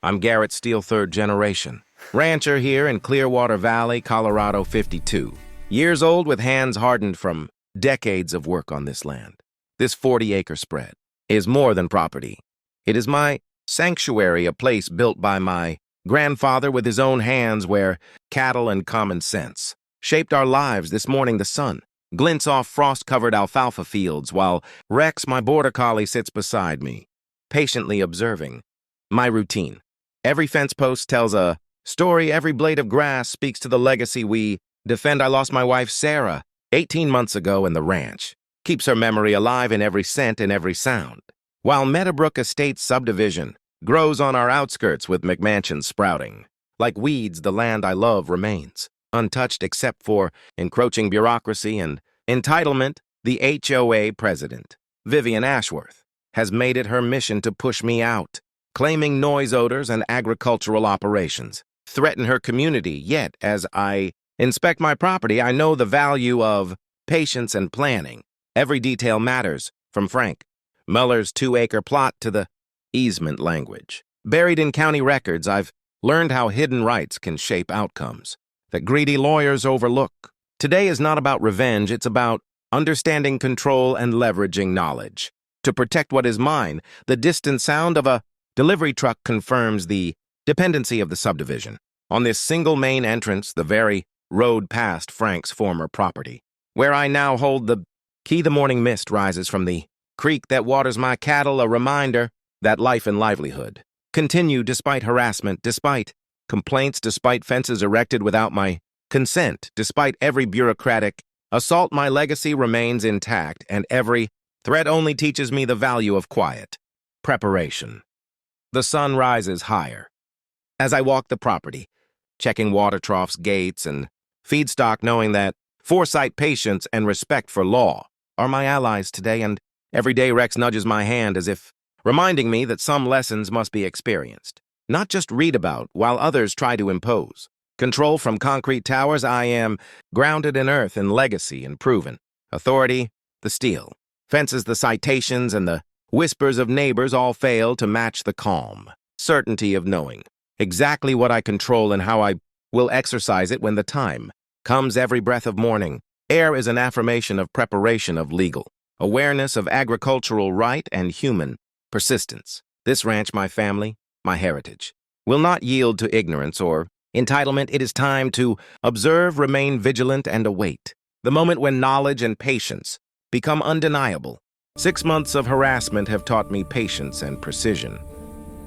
I'm Garrett Steel, third generation. Rancher here in Clearwater Valley, Colorado, 52. Years old with hands hardened from decades of work on this land. This 40-acre spread is more than property. It is my sanctuary, a place built by my grandfather with his own hands where cattle and common sense shaped our lives. This morning the sun glints off frost-covered alfalfa fields while Rex, my border collie, sits beside me, patiently observing my routine. Every fence post tells a story. Every blade of grass speaks to the legacy we defend. I lost my wife, Sarah, 18 months ago, and the ranch keeps her memory alive in every scent and every sound. While Meadowbrook Estates subdivision grows on our outskirts with McMansions sprouting. Like weeds, the land I love remains untouched except for encroaching bureaucracy and entitlement. The HOA president, Vivien Ashworth, has made it her mission to push me out, claiming noise odors and agricultural operations threaten her community. Yet, as I inspect my property, I know the value of patience and planning. Every detail matters, from Frank Muller's 2-acre plot to the easement language. Buried in county records, I've learned how hidden rights can shape outcomes that greedy lawyers overlook. Today is not about revenge, it's about understanding control and leveraging knowledge. To protect what is mine, the distant sound of a delivery truck confirms the dependency of the subdivision. On this single main entrance, the very road past Frank's former property, where I now hold the key. The morning mist rises from the creek that waters my cattle, a reminder that life and livelihood continue despite harassment, despite complaints, despite fences erected without my consent, despite every bureaucratic assault. My legacy remains intact, and every threat only teaches me the value of quiet preparation. The sun rises higher as I walk the property, checking water troughs, gates, and feedstock, knowing that foresight, patience, and respect for law are my allies today. And every day Rex nudges my hand as if reminding me that some lessons must be experienced, not just read about, while others try to impose control from concrete towers. I am grounded in earth and legacy and proven authority. The steel fences, the citations, and the whispers of neighbors all fail to match the calm certainty of knowing exactly what I control and how I will exercise it when the time comes. Every breath of morning air is an affirmation of preparation, of legal awareness, of agricultural right and human persistence. This ranch, my family, my heritage, will not yield to ignorance or entitlement. It is time to observe, remain vigilant, and await the moment when knowledge and patience become undeniable. 6 months of harassment have taught me patience and precision.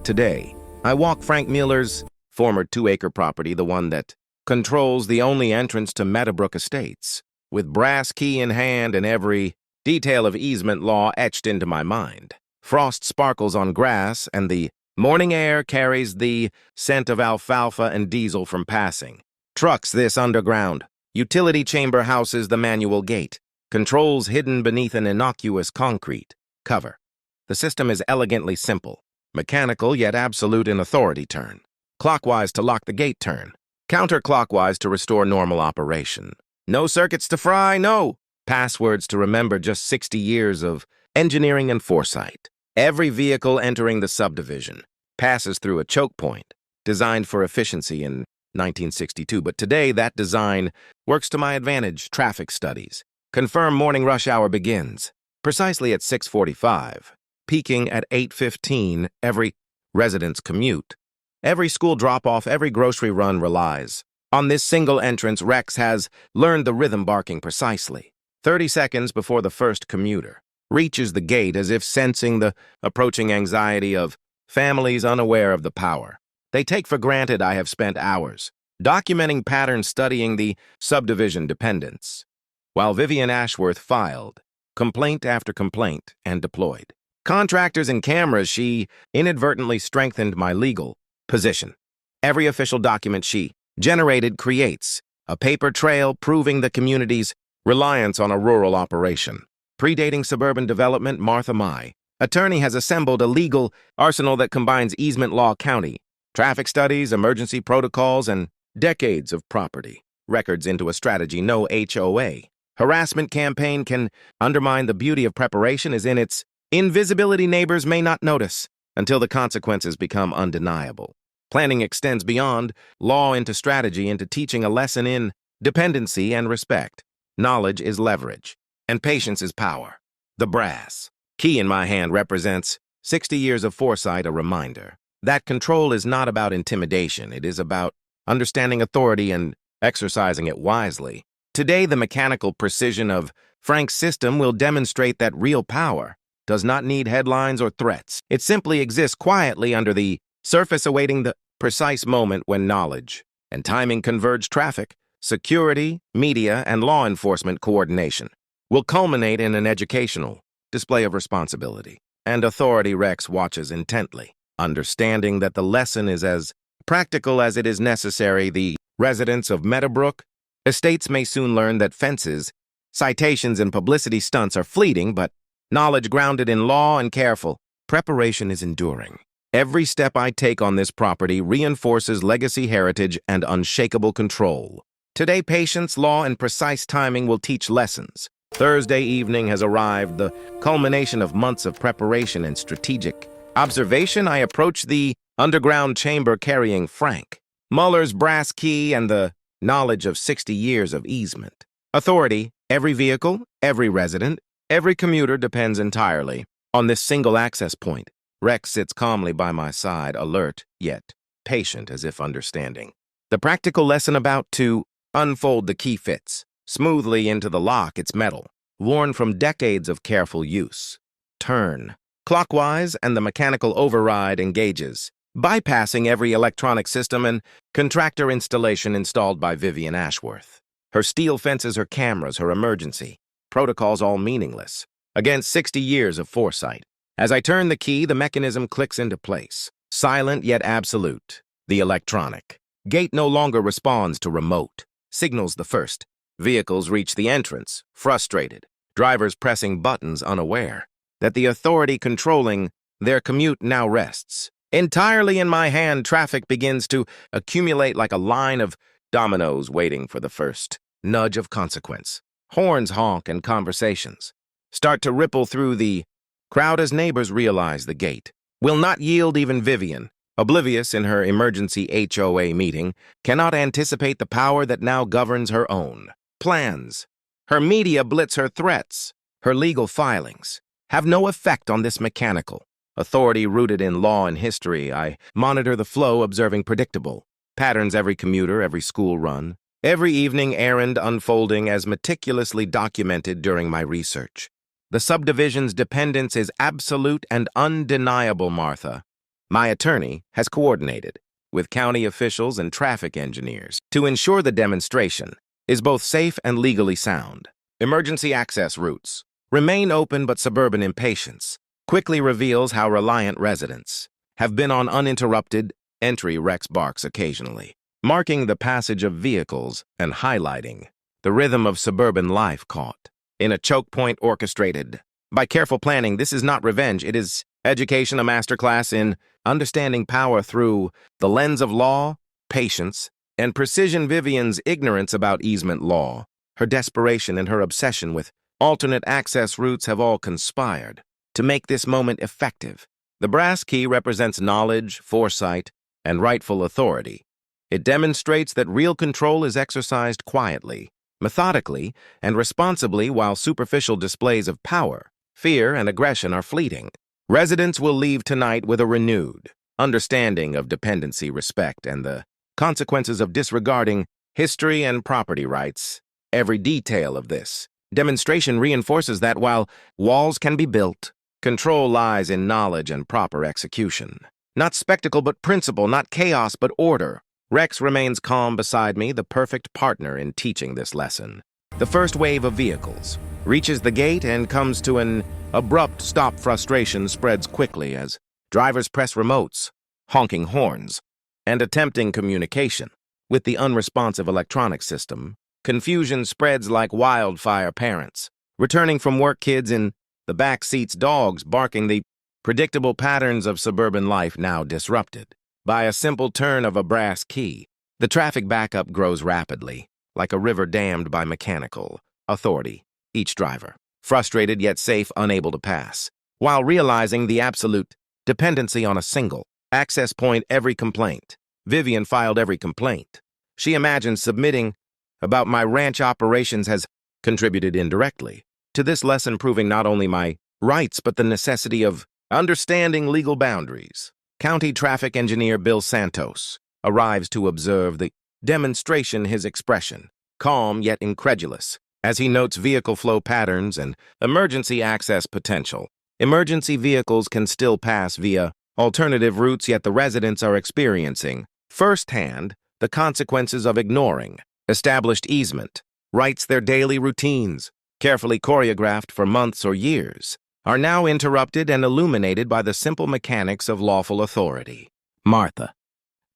Today, I walk Frank Muller's former 2-acre property, the one that controls the only entrance to Meadowbrook Estates, with brass key in hand and every detail of easement law etched into my mind. Frost sparkles on grass, and the morning air carries the scent of alfalfa and diesel from passing trucks. This underground utility chamber houses the manual gate, controls hidden beneath an innocuous concrete cover. The system is elegantly simple, mechanical yet absolute in authority. Turn clockwise to lock the gate, turn counterclockwise to restore normal operation. No circuits to fry, no passwords to remember, just 60 years of engineering and foresight. Every vehicle entering the subdivision passes through a choke point designed for efficiency in 1962, but today that design works to my advantage. Traffic studies confirm morning rush hour begins precisely at 6:45, peaking at 8:15. Every resident's commute, every school drop-off, every grocery run relies on this single entrance. Rex has learned the rhythm, barking precisely 30 seconds before the first commuter reaches the gate, as if sensing the approaching anxiety of families unaware of the power they take for granted. I have spent hours documenting patterns, studying the subdivision dependents, while Vivien Ashworth filed complaint after complaint and deployed contractors and cameras. She inadvertently strengthened my legal position. Every official document she generated creates a paper trail proving the community's reliance on a rural operation. Predating suburban development, Martha, my attorney, has assembled a legal arsenal that combines easement law, county traffic studies, emergency protocols, and decades of property records into a strategy no HOA harassment campaign can undermine. The beauty of preparation is in its invisibility. Neighbors may not notice until the consequences become undeniable. Planning extends beyond law into strategy, into teaching a lesson in dependency and respect. Knowledge is leverage, and patience is power. The brass key in my hand represents 60 years of foresight, a reminder that control is not about intimidation. It is about understanding authority and exercising it wisely. Today, the mechanical precision of Frank's system will demonstrate that real power does not need headlines or threats. It simply exists quietly under the surface, awaiting the precise moment when knowledge and timing converge. Traffic, security, media, and law enforcement coordination will culminate in an educational display of responsibility. And authority Rex watches intently, understanding that the lesson is as practical as it is necessary. The residents of Meadowbrook Estates may soon learn that fences, citations, and publicity stunts are fleeting, but knowledge grounded in law and careful preparation is enduring. Every step I take on this property reinforces legacy, heritage, and unshakable control. Today, patience, law, and precise timing will teach lessons. Thursday evening has arrived, the culmination of months of preparation and strategic observation. I approach the underground chamber carrying Frank Muller's brass key and the knowledge of 60 years of easement. Authority, every vehicle, every resident, every commuter depends entirely on this single access point. Rex sits calmly by my side, alert, yet patient, as if understanding. The practical lesson about to unfold. The key fits smoothly into the lock. It's metal, worn from decades of careful use. Turn clockwise, and the mechanical override engages, bypassing every electronic system and contractor installation installed by Vivien Ashworth. Her steel fences, her cameras, her emergency protocols, all meaningless against 60 years of foresight. As I turn the key, the mechanism clicks into place, silent yet absolute. The electronic gate no longer responds to remote signals. The first vehicles reach the entrance, frustrated, drivers pressing buttons, unaware that the authority controlling their commute now rests entirely in my hand. Traffic begins to accumulate like a line of dominoes waiting for the first nudge of consequence. Horns honk and conversations start to ripple through the crowd as neighbors realize the gate will not yield. Even Vivien, oblivious in her emergency HOA meeting, cannot anticipate the power that now governs her own plans. Her media blitz, her threats, her legal filings have no effect on this mechanical authority rooted in law and history. I monitor the flow, observing predictable patterns, every commuter, every school run, every evening errand unfolding as meticulously documented during my research. The subdivision's dependence is absolute and undeniable. Martha, my attorney, has coordinated with county officials and traffic engineers to ensure the demonstration is both safe and legally sound. Emergency access routes remain open, but suburban impatience quickly reveals how reliant residents have been on uninterrupted entry. Rex barks occasionally, marking the passage of vehicles and highlighting the rhythm of suburban life caught in a choke point orchestrated by careful planning. This is not revenge, it is education, a masterclass in understanding power through the lens of law, patience, and precision. Vivien's ignorance about easement law, her desperation, and her obsession with alternate access routes have all conspired to make this moment effective. The brass key represents knowledge, foresight, and rightful authority. It demonstrates that real control is exercised quietly, methodically, and responsibly, while superficial displays of power, fear, and aggression are fleeting. Residents will leave tonight with a renewed understanding of dependency, respect, and the consequences of disregarding history and property rights. Every detail of this demonstration reinforces that while walls can be built, control lies in knowledge and proper execution. Not spectacle but principle, not chaos but order. Rex remains calm beside me, the perfect partner in teaching this lesson. The first wave of vehicles reaches the gate and comes to an abrupt stop. Frustration spreads quickly as drivers press remotes, honking horns, and attempting communication with the unresponsive electronic system. Confusion spreads like wildfire. Parents returning from work, kids in the back seats, dogs barking, the predictable patterns of suburban life now disrupted by a simple turn of a brass key. The traffic backup grows rapidly, like a river dammed by mechanical authority. Each driver, frustrated yet safe, unable to pass, while realizing the absolute dependency on a single access point. Every complaint Vivien filed every complaint. She imagined submitting about my ranch operations has contributed indirectly to this lesson, proving not only my rights but the necessity of understanding legal boundaries. County Traffic Engineer Bill Santos arrives to observe the demonstration, his expression, calm yet incredulous, as he notes vehicle flow patterns and emergency access potential. Emergency vehicles can still pass via alternative routes, yet the residents are experiencing firsthand the consequences of ignoring established easement. Rights their daily routines, carefully choreographed for months or years, are now interrupted and illuminated by the simple mechanics of lawful authority. Martha,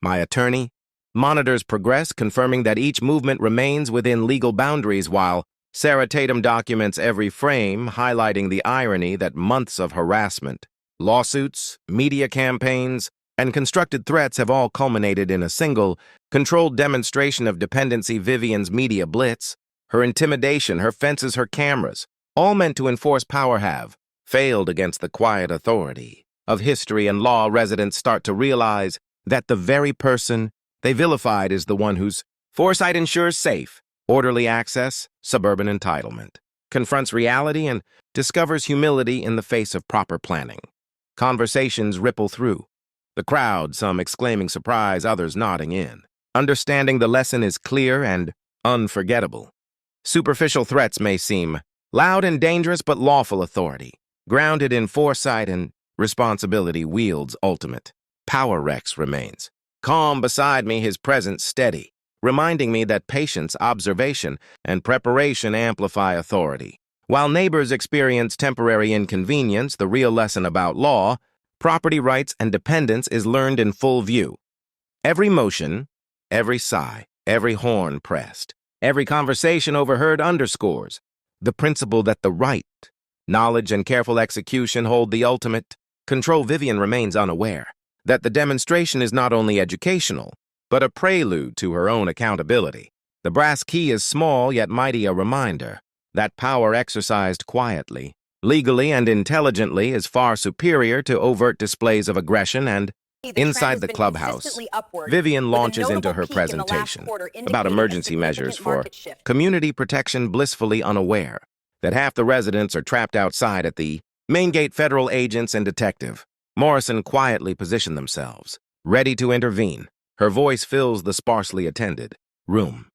my attorney, monitors progress, confirming that each movement remains within legal boundaries, while Sarah Tatum documents every frame, highlighting the irony that months of harassment, lawsuits, media campaigns, and constructed threats have all culminated in a single, controlled demonstration of dependency. Vivien's media blitz, her intimidation, her fences, her cameras, all meant to enforce power, have failed against the quiet authority of history and law. Residents start to realize that the very person they vilified is the one whose foresight ensures safe, orderly access, suburban entitlement, confronts reality, and discovers humility in the face of proper planning. Conversations ripple through the crowd, some exclaiming surprise, others nodding in. Understanding the lesson is clear and unforgettable. Superficial threats may seem loud and dangerous, but lawful authority, grounded in foresight and responsibility, wields ultimate power. Rex remains calm beside me, his presence steady, reminding me that patience, observation, and preparation amplify authority. While neighbors experience temporary inconvenience, the real lesson about law, property rights, and dependence is learned in full view. Every motion, every sigh, every horn pressed, every conversation overheard underscores the principle that the right, knowledge, and careful execution hold the ultimate control. Vivien remains unaware that the demonstration is not only educational, but a prelude to her own accountability. The brass key is small yet mighty, a reminder that power exercised quietly, legally, and intelligently is far superior to overt displays of aggression. And inside the clubhouse, Vivien launches into her presentation about emergency measures for community protection, blissfully unaware that half the residents are trapped outside at the main gate. Federal agents and Detective Morrison quietly position themselves, ready to intervene. Her voice fills the sparsely attended room.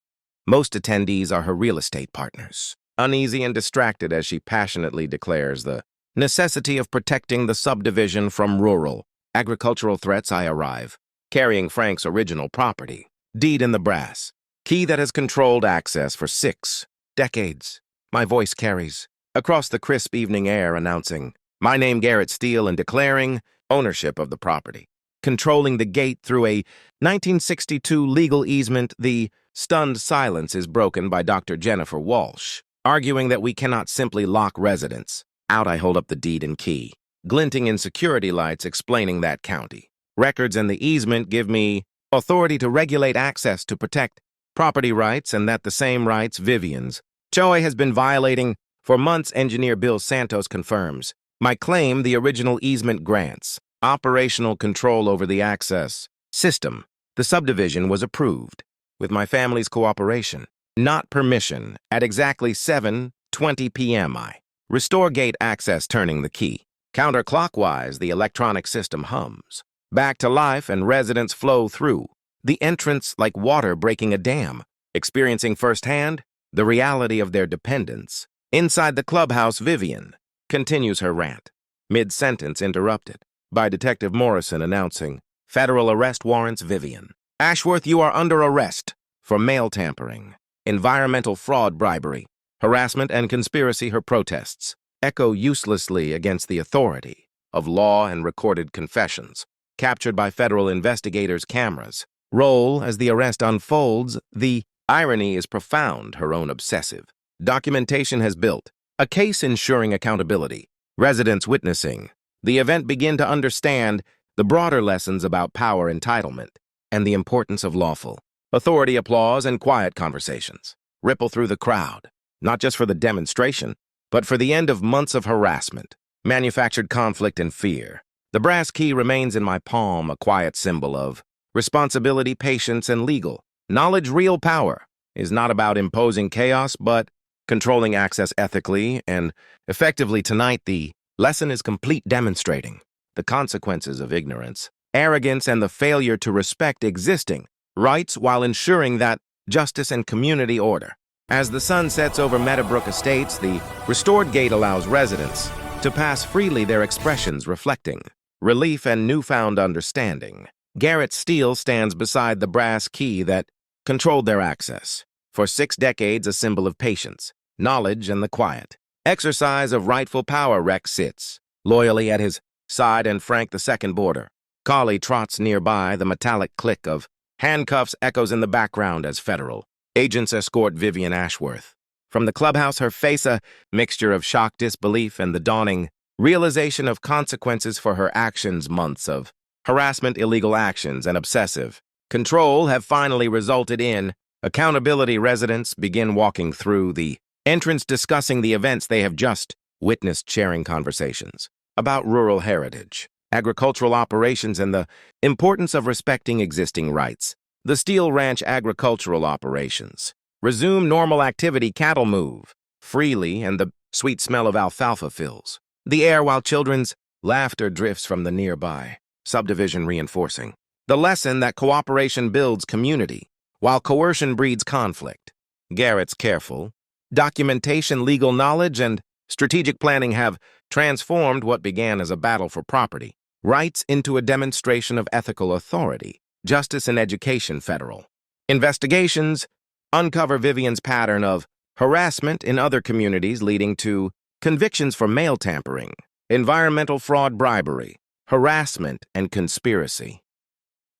Most attendees are her real estate partners, uneasy and distracted as she passionately declares the necessity of protecting the subdivision from rural agricultural threats. I arrive, carrying Frank's original property, deed in the brass, key that has controlled access for 6 decades. My voice carries across the crisp evening air, announcing my name, Garrett Steel, and declaring ownership of the property, controlling the gate through a 1962 legal easement. The stunned silence is broken by Dr. Jennifer Walsh, arguing that we cannot simply lock residents out. I hold up the deed and key, glinting in security lights, explaining that county records and the easement give me authority to regulate access, to protect property rights, and that the same rights Vivien's HOA has been violating for months. Engineer Bill Santos confirms my claim. The original easement grants operational control over the access system. The subdivision was approved with my family's cooperation, not permission. At exactly 7:20 p.m. I restore gate access, turning the key. Counterclockwise, the electronic system hums back to life and residents flow through the entrance like water breaking a dam, experiencing firsthand the reality of their dependence. Inside the clubhouse, Vivien continues her rant, mid-sentence interrupted by Detective Morrison announcing federal arrest warrants. Vivien Ashworth, you are under arrest for mail tampering, environmental fraud, bribery, harassment, and conspiracy. Her protests echo uselessly against the authority of law, and recorded confessions, captured by federal investigators' cameras, roll as the arrest unfolds. The irony is profound. Her own obsessive documentation has built a case ensuring accountability. Residents witnessing the event begin to understand the broader lessons about power, entitlement, and the importance of lawful authority. Applause and quiet conversations ripple through the crowd, not just for the demonstration, but for the end of months of harassment, manufactured conflict, and fear. The brass key remains in my palm, a quiet symbol of responsibility, patience, and legal. Knowledge, real power, is not about imposing chaos, but controlling access ethically and effectively. Tonight, the lesson is complete, demonstrating the consequences of ignorance, arrogance, and the failure to respect existing rights while ensuring that justice and community order. As the sun sets over Meadowbrook Estates, the restored gate allows residents to pass freely, their expressions reflecting relief and newfound understanding. Garrett Steel stands beside the brass key that controlled their access. For 6 decades, a symbol of patience, knowledge, and the quiet exercise of rightful power. Rex sits loyally at his side, and Frank, the second boarder, collie, trots nearby. The metallic click of handcuffs echoes in the background as federal agents escort Vivien Ashworth from the clubhouse, her face a mixture of shock, disbelief, and the dawning realization of consequences for her actions. Months of harassment, illegal actions, and obsessive control have finally resulted in accountability. Residents begin walking through the entrance, discussing the events they have just witnessed, sharing conversations about rural heritage, agricultural operations, and the importance of respecting existing rights. The Steel Ranch agricultural operations resume normal activity. Cattle move freely, and the sweet smell of alfalfa fills the air, while children's laughter drifts from the nearby subdivision, reinforcing the lesson that cooperation builds community, while coercion breeds conflict. Garrett's careful documentation, legal knowledge, and strategic planning have transformed what began as a battle for property rights into a demonstration of ethical authority, justice, and education. Federal investigations uncover Vivien's pattern of harassment in other communities, leading to convictions for mail tampering, environmental fraud, bribery, harassment, and conspiracy.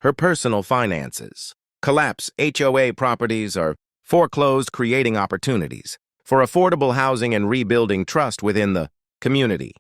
Her personal finances collapse. HOA properties are foreclosed, creating opportunities for affordable housing and rebuilding trust within the community.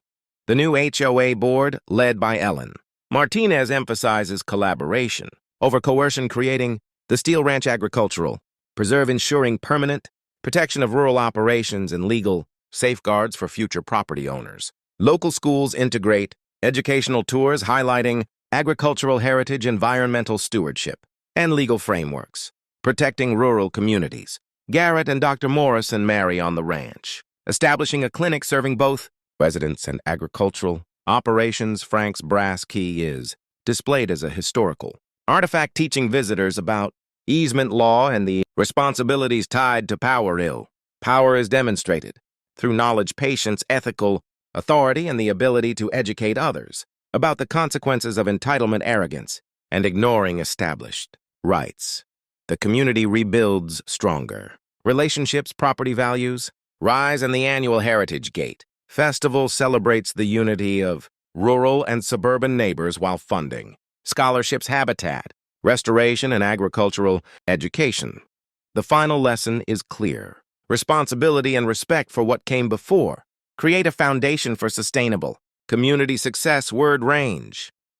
The new HOA board, led by Ellen Martinez, emphasizes collaboration over coercion, creating the Steel Ranch Agricultural Preserve, ensuring permanent protection of rural operations and legal safeguards for future property owners. Local schools integrate educational tours highlighting agricultural heritage, environmental stewardship, and legal frameworks, protecting rural communities. Garrett and Dr. Morrison marry on the ranch, establishing a clinic serving both residents and agricultural operations. Frank's brass key is displayed as a historical artifact, teaching visitors about easement law and the responsibilities tied to power. Power is demonstrated through knowledge, patience, ethical authority, and the ability to educate others about the consequences of entitlement, arrogance, and ignoring established rights. The community rebuilds stronger. Relationships, property values rise, and the annual Heritage Gate Festival celebrates the unity of rural and suburban neighbors while funding scholarships, habitat, restoration, and agricultural education. The final lesson is clear. Responsibility and respect for what came before create a foundation for sustainable community success. Word range